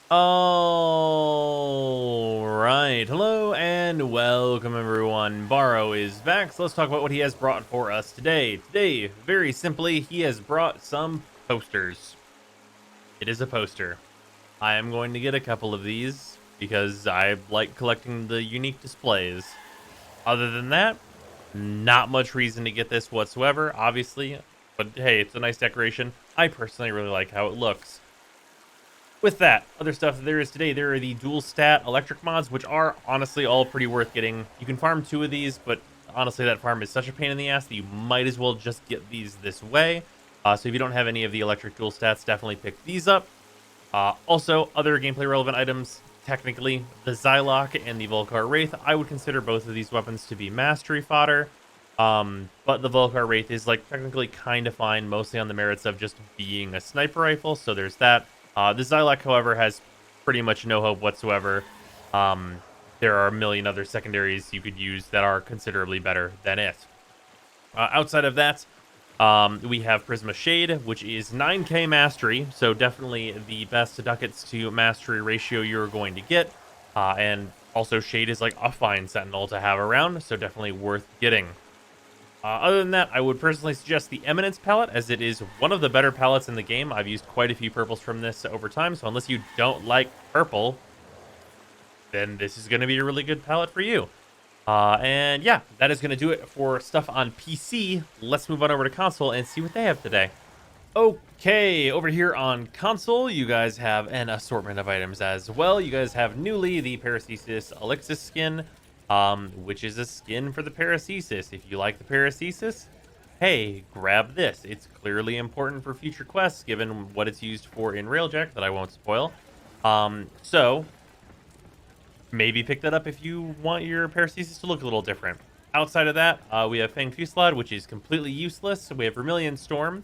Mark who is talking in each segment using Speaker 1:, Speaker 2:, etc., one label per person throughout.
Speaker 1: All right, hello and welcome everyone. Baro is back, so let's talk about what he has brought for us today. Today, very simply, he has brought some posters. It is a poster. I am going to get a couple of these because I like collecting the unique displays. Other than that, not much reason to get this whatsoever, obviously, but hey, it's a nice decoration. I personally really like how it looks. With that, other stuff that there is today, there are the dual stat electric mods, which are honestly all pretty worth getting. You can farm 2 of these, but honestly, that farm is such a pain in the ass that you might as well just get these this way. So if you don't have any of the electric dual stats, definitely pick these up. Also, other gameplay relevant items, technically, the Zylok and the Volcar Wraith, I would consider both of these weapons to be mastery fodder. But the Volcar Wraith is like technically kind of fine, mostly on the merits of just being a sniper rifle, so there's that. The Zylok, however, has pretty much no hope whatsoever. There are a million other secondaries you could use that are considerably better than it. Outside of that, we have Prisma Shade, which is 9k mastery, so definitely the best ducats to mastery ratio you're going to get. And also Shade is like a fine sentinel to have around, so definitely worth getting. Other than that, I would personally suggest the Eminence palette, as it is one of the better palettes in the game. I've used quite a few purples from this over time, so unless you don't like purple, then this is going to be a really good palette for you. And yeah, that is going to do it for stuff on PC. Let's move on over to console and see what they have today. Okay, over here on console, you guys have an assortment of items as well. You guys have newly the Paracesis Elixir skin, which is a skin for the Paracesis. If you like the Paracesis, hey, grab this. It's clearly important for future quests, given what it's used for in Railjack, that I won't spoil. So maybe pick that up if you want your Paracesis to look a little different. Outside of that, we have Fang Fusillade, which is completely useless. We have Vermilion Storm,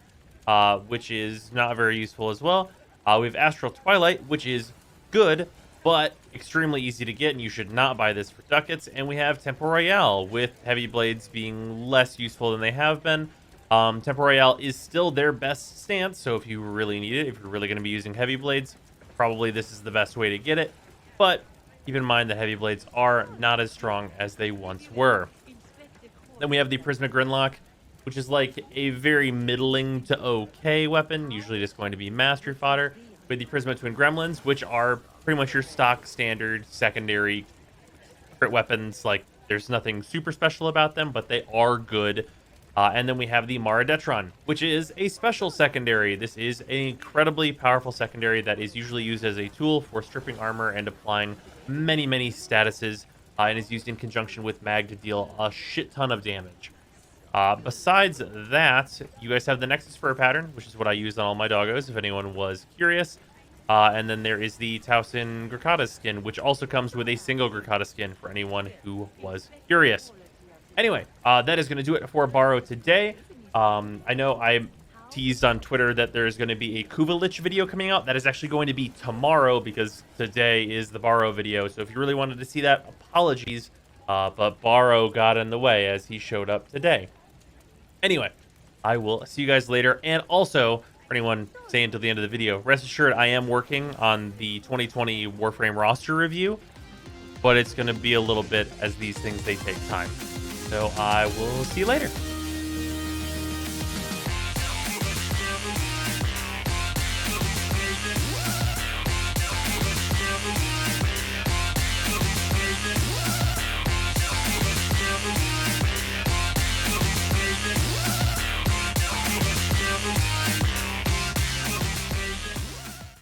Speaker 1: which is not very useful as well. We have Astral Twilight, which is good, but extremely easy to get, and you should not buy this for ducats. And we have Tempo Royale, with heavy blades being less useful than they have been. Tempo Royale is still their best stance, so if you really need it, if you're really going to be using heavy blades, probably this is the best way to get it. But keep in mind that heavy blades are not as strong as they once were. Then we have the Prisma Grinlock, which is like a very middling to okay weapon, usually just going to be mastery fodder. With the Prisma Twin Gremlins, which are pretty much your stock standard secondary crit weapons. Like, there's nothing super special about them, but they are good. And then we have the Maradetron, which is a special secondary. This is an incredibly powerful secondary that is usually used as a tool for stripping armor and applying many statuses, and is used in conjunction with Mag to deal a shit ton of damage. Besides that, you guys have the Nexus Fur pattern, which is what I use on all my doggos, if anyone was curious. And then there is the Tausin Grikata skin, which also comes with a single Grikata skin for anyone who was curious. Anyway, that is going to do it for Baro today. I know I teased on Twitter that there's going to be a Kuvalich video coming out. That is actually going to be tomorrow, because today is the Baro video. So if you really wanted to see that, apologies. But Baro got in the way as he showed up today. Anyway, I will see you guys later. And also, for anyone staying until the end of the video, rest assured I am working on the 2020 Warframe roster review, but it's going to be a little bit, as these things, they take time. So I will see you later.